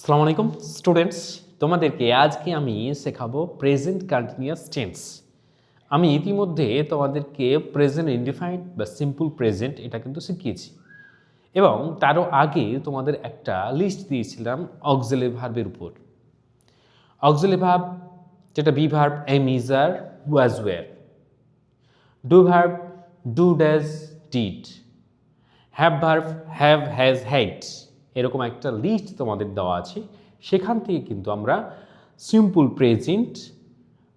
আসসালামু আলাইকুম স্টুডেন্টস, তোমাদেরকে আজকে আমি শেখাবো প্রেজেন্ট কন্টিনিউয়াস টেন্স। আমি ইতিমধ্যে তোমাদেরকে প্রেজেন্ট ইনডিফাইন্ড বা সিম্পল প্রেজেন্ট এটা কিন্তু শিখিয়েছি, এবং তারও আগে তোমাদের একটা লিস্ট দিয়েছিলাম অক্সিলারি ভার্বের উপর। অক্সিলারি ভার্ব যেটা be verb am is are was were, do verb do does did, have verb have has had, এরকম একটা লিস্ট তোমাদের দেওয়া আছে। সেখান থেকে কিন্তু আমরা সিম্পল প্রেজেন্ট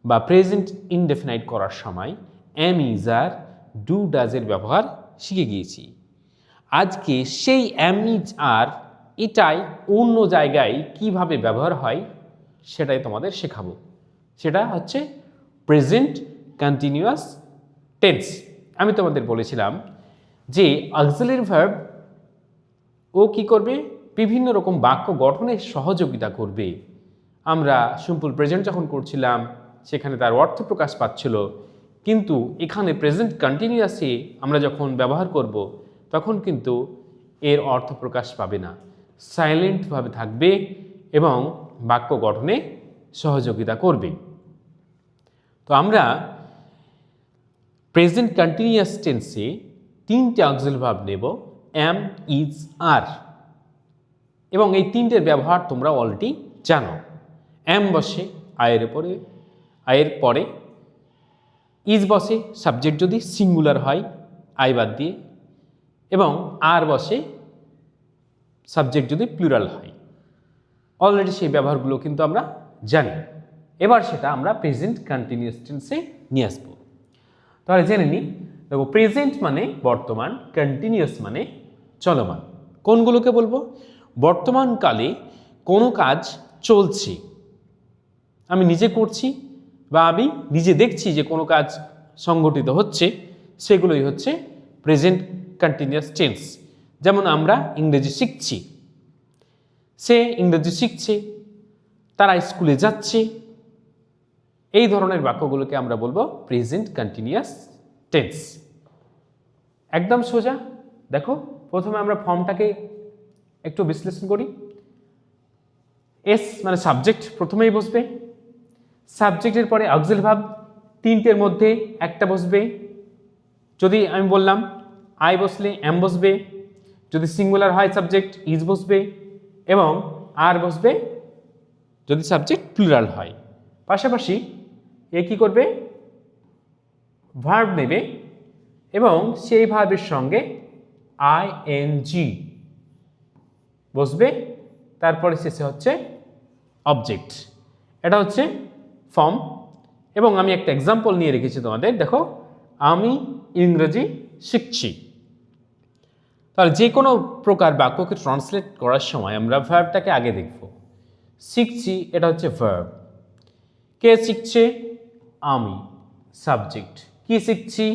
বা প্রেজেন্ট ইনডেফিনাইট করার সময় এম ইজ আর ডু ডাজের ব্যবহার শিখে গিয়েছি। আজকে সেই এম ইজ আর এটাই অন্য জায়গায় কিভাবে ব্যবহার হয় সেটাই তোমাদের শেখাবো। সেটা হচ্ছে প্রেজেন্ট কন্টিনিউয়াস টেন্স। আমি তোমাদের বলেছিলাম যে অক্সিলারি ভার্ব ও কি করবে, বিভিন্ন রকম বাক্য গঠনে সহযোগিতা করবে। আমরা সিম্পল প্রেজেন্ট যখন করছিলাম সেখানে তার অর্থ প্রকাশ পাচ্ছিল, কিন্তু এখানে প্রেজেন্ট কন্টিনিউয়াসে আমরা যখন ব্যবহার করব তখন কিন্তু এর অর্থ প্রকাশ পাবে না, সাইলেন্টভাবে থাকবে এবং বাক্য গঠনে সহযোগিতা করবে। তো আমরা প্রেজেন্ট কন্টিনিউয়াস টেন্সে তিনটে অক্সিলারি ভার্ব নেব, এম ইজ আর, এবং এই তিনটের ব্যবহার তোমরা অলরেডি জানো। এম বসে আয়ের পরে, ইজ বসে সাবজেক্ট যদি সিঙ্গুলার হয় আই বাদ দিয়ে, এবং আর বসে সাবজেক্ট যদি প্লুরাল হয়। অলরেডি সেই ব্যবহারগুলো কিন্তু আমরা জানি। এবার সেটা আমরা প্রেজেন্ট কন্টিনিউয়াস টেন্সে নিয়ে আসবো। তাহলে জেনে নিই। দেখো, প্রেজেন্ট মানে বর্তমান, কন্টিনিউয়াস মানে চলমান। কোনগুলোকে বলবো? বর্তমানকালে কোনো কাজ চলছে, আমি নিজে করছি বা আমি নিজে দেখছি যে কোনো কাজ সংগঠিত হচ্ছে, সেগুলোই হচ্ছে প্রেজেন্ট কন্টিনিউয়াস টেন্স। যেমন আমরা ইংরেজি শিখছি, সে ইংরেজি শিখছে, তারা স্কুলে যাচ্ছে, এই ধরনের বাক্যগুলোকে আমরা বলবো প্রেজেন্ট কন্টিনিউয়াস টেন্স। একদম সোজা। দেখো, প্রথমে আমরা ফর্মটাকে একটু বিশ্লেষণ করি। এস মানে সাবজেক্ট প্রথমেই বসবে, সাবজেক্টের পরে অক্সিলারি ভার্ব তিনটের মধ্যে একটা বসবে। যদি আমি বললাম আই বসলে এম বসবে, যদি সিঙ্গুলার হয় সাবজেক্ট ইজ বসবে, এবং আর বসবে যদি সাবজেক্ট প্লুরাল হয়। পাশাপাশি এ কি করবে, ভার্ব নেবে এবং সেই ভার্বের সঙ্গে আইএনজি বসবে, তারপরে শেষে হচ্ছে অবজেক্ট। এটা হচ্ছে ফর্ম। এবং আমি একটা এক্সাম্পল নিয়ে রেখেছি তোমাদের। দেখো, আমি ইংরেজি শিখছি। তাহলে যে কোনো প্রকার বাক্যকে ট্রান্সলেট করার সময় আমরা ভার্বটাকে আগে দেখব। শিখছি, এটা হচ্ছে ভার্ব। কে শিখছে? আমি, সাবজেক্ট। কি শিখছি?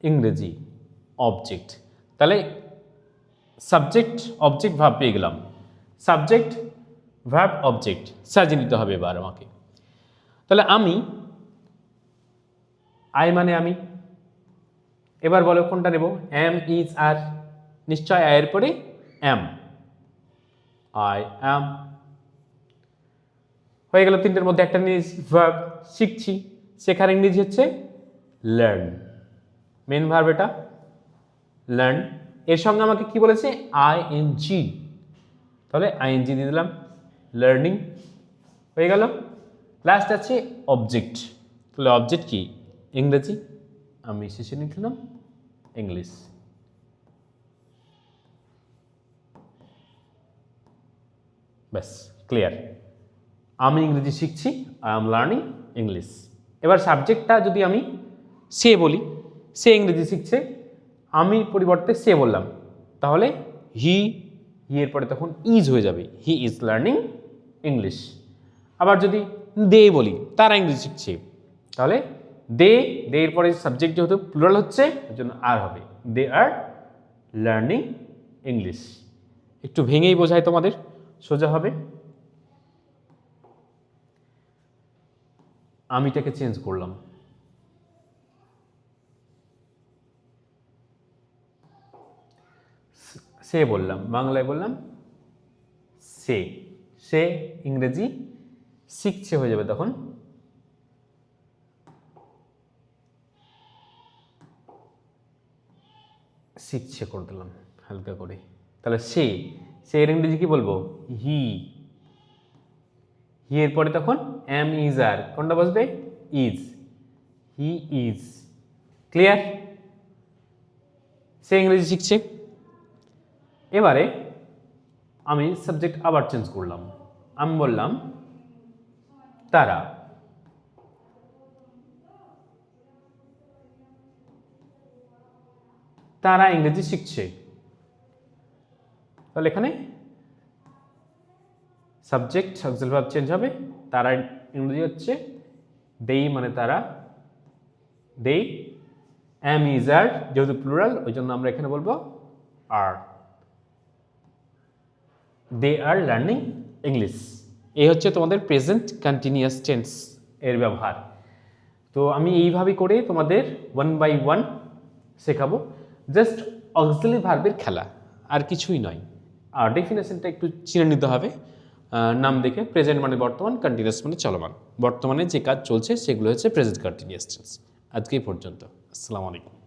ইংরেজি, অবজেক্ট। তাহলে সাবজেক্ট অবজেক্ট ভার্ব পেয়ে গেলাম। সাবজেক্ট ভার্ব অবজেক্ট সাজিয়ে নিতে হবে এবার আমাকে। তাহলে আমি, আই মানে আমি। এবার বলো কোনটা নেব? এম ইজ আর, নিশ্চয় আয়ের পরে এম, আই অ্যাম। হয়ে গেল তিনটের মধ্যে একটা নিয়েছি ভার্ব। শিখছি, শেখার ইংরেজি হচ্ছে লার্ন, মেন ভার্ব এটা লার্ন। এর সঙ্গে আমাকে কি বলেছে? আইএনজি, তাহলে আইএনজি দিয়ে দিলাম, লার্নিং। হয়ে গেল। লাস্ট আছে অবজেক্ট। তাহলে অবজেক্ট কি? ইংরেজি, আমি শেষে লিখলাম ইংলিশ। ব্যাস, ক্লিয়ার। আমি ইংরেজি শিখছি, আই এম লার্নিং ইংলিশ। এবার সাবজেক্টটা যদি আমি সে বলি, সে ইংরেজি শিখছে, আমি পরিবর্তে সে বললাম, তাহলে হি, এর পরে তখন ইজ হয়ে যাবে, হি ইজ লার্নিং ইংলিশ। আবার যদি দে বলি, তারা ইংরেজি শিখছে, তাহলে দে, দে এর পরে সাবজেক্ট যেহেতু প্লুরাল হচ্ছে ওর জন্য আর হবে, দে আর লার্নিং ইংলিশ। একটু ভেঙেই বোঝায় তোমাদের, সোজা হবে। আমিটাকে চেঞ্জ করলাম, সে বললাম, বাংলায় বললাম সে, সে ইংরেজি শিখছে হয়ে যাবে তখন শিখছে করে দিলাম হালকা করে। তাহলে সে এর ইংরেজি কি বলবো? হি। হি এর পরে তখন এম ইজ আর কোনটা বসবে? ইজ। He is. ক্লিয়ার? সে ইংরেজি শিখছে। এবারে আমি সাবজেক্ট আবার চেঞ্জ করলাম, আমি বললাম তারা। তারা ইংরেজি শিখছে। তাহলে এখানে সাবজেক্ট অক্সিলারি ভার্ব চেঞ্জ হবে। তারা ইংরেজি হচ্ছে দেই, মানে তারা। দেই এম ইজ আর, যেহেতু প্লুরাল ওই জন্য আমরা এখানে বলবো আর। দে আর লার্নিং ইংলিশ। এই হচ্ছে তোমাদের প্রেজেন্ট কন্টিনিউয়াস টেন্স এর ব্যবহার। তো আমি এইভাবে করে তোমাদের 1 বাই 1 শেখাবো। জাস্ট অক্সিলারি ভার্বের খেলা, আর কিছুই নয়। আর ডেফিনেশনটা একটু চিনে নিতে হবে নাম দেখে। প্রেজেন্ট মানে বর্তমান, কন্টিনিউয়াস মানে চলমান। বর্তমানে যে কাজ চলছে সেগুলো হচ্ছে প্রেজেন্ট কন্টিনিউয়াস টেন্স। আজকে এই পর্যন্ত। আসসালামু আলাইকুম।